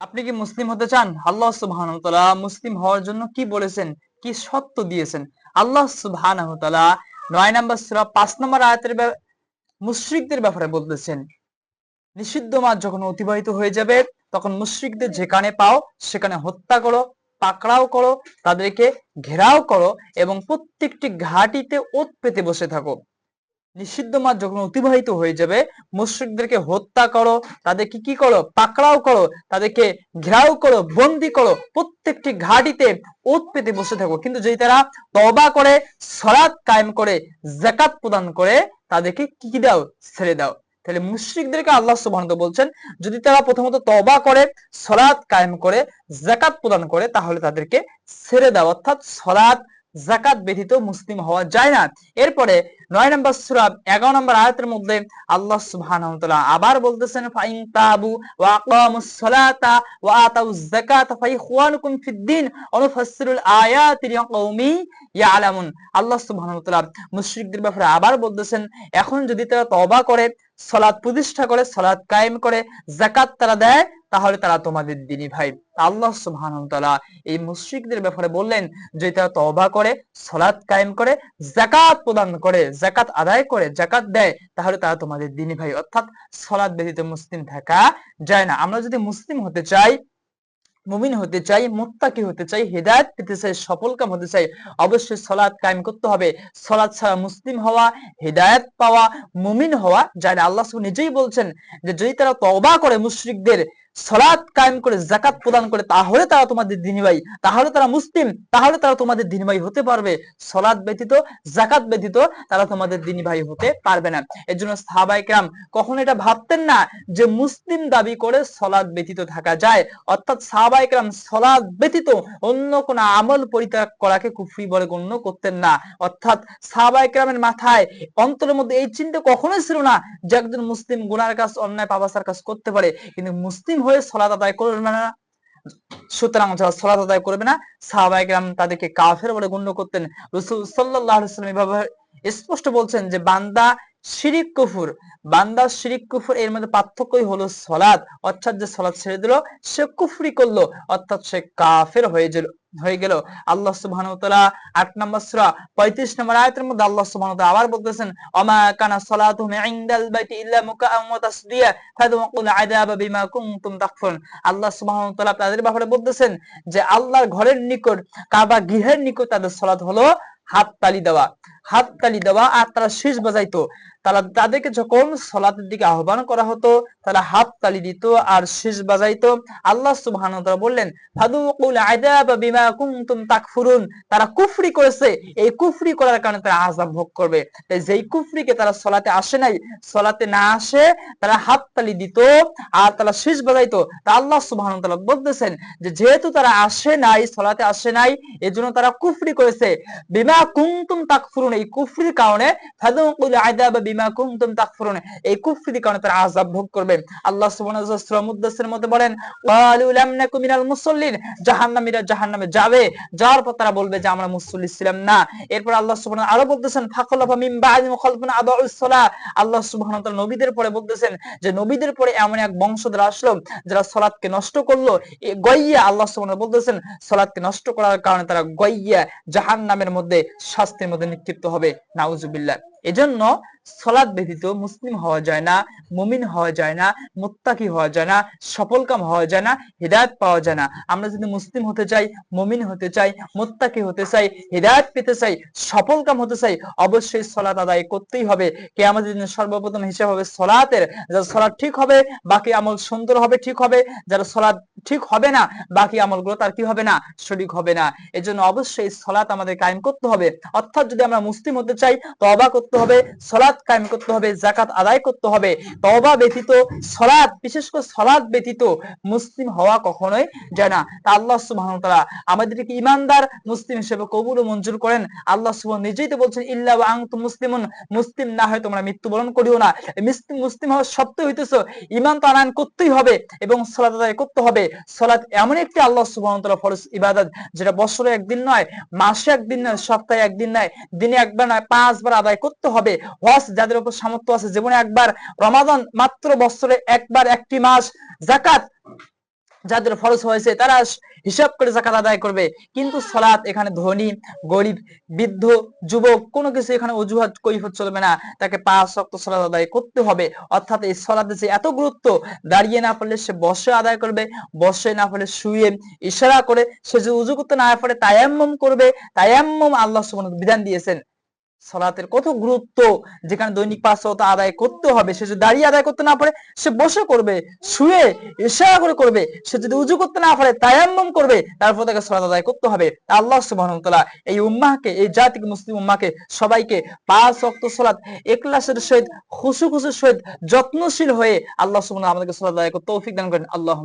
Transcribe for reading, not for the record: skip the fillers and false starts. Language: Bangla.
আপনি কি মুসলিম হতে চান? আল্লাহ সুবহানাহু ওয়া তাআলা মুসলিম হওয়ার জন্য কি বলেছেন, কি শর্ত দিয়েছেন? আল্লাহ সুবহানাহু ওয়া তাআলা ৯ নম্বর সূরা ৫ নম্বর আয়াতের মুশরিকদের ব্যাপারে বলতেছেন, নিষিদ্ধ মাস যখন অতিবাহিত হয়ে যাবে তখন মুশরিকদের যেখানে পাও সেখানে হত্যা করো, পাকড়াও করো, তাদেরকে ঘেরাও করো এবং প্রত্যেকটি ঘাঁটিতে ওত পেতে বসে থাকো। নিষিদ্ধ মাস যখন অতিবাহিত হয়ে যাবে মুশরিকদেরকে হত্যা করো, তাদেরকে কি করো? পাকড়াও করো, তাদেরকে ঘেরাও করো, বন্দি করো, প্রত্যেকটি ঘাঁটিতে ওত পেতে বসে থাকো। কিন্তু যদি তারা তওবা করে, সালাত কায়েম করে, যাকাত প্রদান করে, তাদেরকে কি দাও? ছেড়ে দাও। তাহলে মুশরিকদেরকে আল্লাহ সুবহানাহু ওয়া তাআলা বলছেন, যদি তারা প্রথমত তওবা করে, সালাত কায়েম করে, যাকাত প্রদান করে, তাহলে তাদেরকে ছেড়ে দাও। অর্থাৎ সালাত যাকাত ব্যতীত মুসলিম হওয়া যায় না। এরপরে ৯ নম্বর সূরা ১১ নম্বর আয়াতের মধ্যে আল্লাহ সুবহানাহু ওয়া তাআলা আবার বলতেছেন, ফাইন তাবু ওয়া আকামুস সালাতা ওয়া আতাউজ যাকাতা ফাইখওয়ানুকুম ফিদ-দীন ওয়া নুফাসসিরুল আয়াতি লিকাওমি ইয়ালামুন। আল্লাহ সুবহানাহু ওয়া তাআলা মুশরিকদের ব্যাপারে আবার বলতেছেন, এখন যদি তারা তওবা করে, সালাত প্রতিষ্ঠা করে, সালাত কায়েম করে, যাকাত তারা দেয়, তাহলে তারা তোমাদের দ্বীনী ভাই। আল্লাহ সুবহানাহু ওয়া তাআলা এই মুশরিকদের ব্যাপারে বললেন, যদি তারা তওবা করে, সালাত কায়েম করে, যাকাত প্রদান করে, যাকাত আদায় করে, যাকাত দেয়, তাহলে তারা তোমাদের দ্বীনী ভাই। অর্থাৎ সালাত ব্যতীত মুসলিম থাকা যায় না। আমরা যদি মুসলিম হতে চাই, মুমিন হতে চাই, মুত্তাকি হতে চাই, হেদায়েত পেতে চাই, সফলকাম হতে চাই, অবশ্যই সালাত কায়েম করতে হবে। সালাত ছাড়া মুসলিম হওয়া, হেদায়েত পাওয়া, মুমিন হওয়া যায় না। আল্লাহ সুবহানাহু নিজেই বলছেন যে যদি তারা তওবা করে, মুশরিকদের সালাত কায়েম করে, যাকাত প্রদান করে, তাহলে তারা তোমাদের দ্বীনী ভাই, তাহলে তারা মুসলিম, তাহলে তারা তোমাদের দ্বীনী ভাই হতে পারবে। সালাত ব্যতীত, যাকাত ব্যতীত তারা তোমাদের দ্বীনী ভাই হতে পারবে না। এজন্য সাহাবায়ে কেরাম কখনো এটা ভাবতেন না যে মুসলিম দাবি করে সালাত ব্যতীত থাকা যায়। অর্থাৎ সাহাবায়ে কেরাম সালাত ব্যতীত অন্য কোন আমল পরিত্যাগ করাকে কুফরি বলে গণ্য করতেন না। অর্থাৎ সাহাবায়ে কেরামের মাথায়, অন্তরের মধ্যে এই চিন্তা কখনোই ছিল না যে একজন মুসলিম গুনার কাজ, অন্যায় পাপাচার কাজ করতে পারে, কিন্তু মুসলিম হয়ে সালাত আদায় করবে না। সুতরাং যারা সালাত আদায় করবে না, সাহাবায়ে কেরাম তাদেরকে কাফের বলে গণ্য করতেন। রাসূল সাল্লাল্লাহু আলাইহি ওয়াসাল্লাম এভাবে স্পষ্ট বলছেন যে বান্দা শিরিক কুফর, বান্দা শিরিক কুফর এর মধ্যে পার্থক্যই হলো সালাত। অর্থাৎ যে সালাত ছেড়ে দিল সে কুফরি করলো, অর্থাৎ সে কাফের হয়ে গেল। আল্লাহ সুবহানাহু ওয়া তাআলা ৮ নম্বর সূরা ৩৫ নম্বর আয়াতের মধ্যে আল্লাহ সুবহানাহু ওয়া তাআলা আবার বলতেছেন, ওমা কানা সালাতুহুম ইনদাল বাইতি ইল্লা মুকাআম ওয়া তাসদিয়া ফাযুকুল আযাবা বিমা কুনতুম তাকফুরুন। আল্লাহ সুবহানাহু ওয়া তাআলা তাদের ব্যাপারে বলতেছেন যে আল্লাহর ঘরের নিকট, কাবা গৃহের নিকট তাদের সালাত হলো হাততালি দেওয়া, হাততালি দেওয়া, আর তারা শীষ বাজাইতো। তাদেরকে যখন সালাতের দিকে আহ্বান করা হতো, তারা হাততালি দিত আর শীষ বাজাইতো। আল্লাহ সুবহানাহু ওয়া তাআলা বললেন, ফাযুকুল আযাবা বিমা কুনতুম তাকফুরুন। তারা কুফরি করেছে, এই কুফরি করার কারণে তারা আযাব ভোগ করবে। তাই যেই কুফরিকে তারা সালাতে আসে নাই, সালাতে না আসে তারা হাততালি দিত আর তারা শীষ বাজাইতো, তা আল্লাহ সুবহানাহু ওয়া তাআলা বলতেছেন যে যেহেতু তারা আসে নাই, সালাতে আসে নাই, এজন্য তারা কুফরি করেছে। বিমা কুনতুম তাকফুরুন, এই কুফরির কারণে, ফাযুকুল আযাবা বিমা কুনতুম তাকফুরুন, এই কুফরির কারণে তারা আযাব ভোগ করবে। আল্লাহ সুবহানাহু ওয়া তাআলা সূরা মুদ্দাসসিরের মধ্যে বলেন, ক্বালু লাম নাকু মিনাল মুসাল্লিন, জাহান্নামীরা জাহান্নামে যাবে, যাওয়ার পর তারা বলবে যে আমরা মুসল্লি ছিলাম না। এরপর আল্লাহ সুবহানাহু ওয়া তাআলা আরো বলতেছেন, ফাখলাফা মিন বা'দি মুখালফিন আদাউস সালাহ। আল্লাহ সুবহানাহু ওয়া তাআলা নবীদের পরে বলতেছেন যে নবীদের পরে এমন এক বংশধর আসলো যারা সালাতকে নষ্ট করলো, গইয়া, আল্লাহ সুবহানাহু ওয়া তাআলা বলতেছেন সালাতকে নষ্ট করার কারণে তারা গইয়া জাহান্নামের মধ্যে, শাস্তির মধ্যে নিক্ষিপ্ত হবে। নাউজুবিল্লাহ। এজন্য সালাত ব্যতীত মুসলিম হওয়া যায় না, মুমিন হওয়া যায় না, মুত্তাকি হওয়া যায় না, সফলকাম হওয়া যায় না, হেদায়েত পাওয়া যায় না। আমরা যদি মুসলিম হতে চাই, মুমিন হতে চাই, মুত্তাকি হতে চাই, হেদায়েত পেতে চাই, সফলকাম হতে চাই, অবশ্যই সালাত আদায় করতেই হবে। কিয়ামতের দিনে সর্বপ্রথম হিসাব হবে সালাতের। যার সালাত ঠিক হবে বাকি আমল সুন্দর হবে, ঠিক হবে। যার সালাত ঠিক হবে না, বাকি আমলগুলো তার কি হবে না? সঠিক হবে না। এজন্য অবশ্যই সালাত আমাদের কায়েম করতে হবে। অর্থাৎ যদি আমরা মুসলিম হতে চাই, তওবা করতে হবে, সালাত কায়েম করতে হবে, যাকাত আদায় করতে হবে। তওবা ব্যতীত, সালাত, বিশেষ করে সালাত ব্যতীত মুসলিম হওয়া কখনোই যায় না। তা আল্লাহ সুবহানাহু ওয়া তাআলা আমাদেরকে ঈমানদার মুসলিম হিসেবে কবুল ও মঞ্জুর করেন। আল্লাহ সুবহানাহু নিজেই তো বলছেন, ইল্লা ওয়া আনতুম মুসলিমুন, মুসলিম না হয় তোমরা মৃত্যুবরণ করিও না। মুসলিম হওয়া সত্ত্বেও হইতেছো, ঈমান তো আনয়ন করতেই হবে এবং সালাত আদায় করতে হবে। সালাত এমন একটি আল্লাহ সুবহানাহু ওয়া তাআলা ফরজ ইবাদত, যেটা বছরে একদিন নয়, মাসে একদিন নয়, সপ্তাহে একদিন নয়, দিনে একবার নয়, 5 বার আদায় করতে হবে। হজ যাদের উপর সামর্থ্য আছে জীবনে একবার, রমাদান মাত্র বছরে একবার, একটি মাস, যাকাত যাদের ফরজ হয়েছে তারা হিসাব করে যাকাত আদায় করবে। কিন্তু সালাত এখানে ধনী গরিব বৃদ্ধ যুবক কোনো কিছু এখানে অজুহাত কৈফিয়ত চলবে না, তাকে 5 ওয়াক্ত সালাত আদায় করতে হবে। অর্থাৎ এই সালাতে যে এত গুরুত্ব, দাঁড়িয়ে না পারলে সে বসে আদায় করবে, বসে না পারলে শুয়ে ইশারা করে, সে যদি উযু করতে না পারে তায়াম্মুম করবে। তায়াম্মুম আল্লাহ সুবহানাহু ওয়া তাআলা বিধান দিয়েছেন। সালাতের কত গুরুত্ব, যেখানে দৈনিক 5 ওয়াক্ত আদায় করতে হবে, সে যদি দাঁড়িয়ে আদায় করতে না পারে সে বসে করবে, শুয়ে ইশারা করে করবে, সে যদি উযু করতে না পারে তায়াম্মুম করবে, তারপর তাকে সালাত আদায় করতে হবে। আল্লাহ সুবহানাহু ওয়া তাআলা এই উম্মাহকে, এই জাতিকে, মুসলিম উম্মাহকে সবাইকে 5 ওয়াক্ত সালাত ইখলাসের সহিত খুশু খুশুর সহিত যত্নশীল হয়ে আল্লাহ সুবহানাহু ওয়া তাআলা আমাদেরকে সালাত আদায় করতে তৌফিক দান করেন। আল্লাহ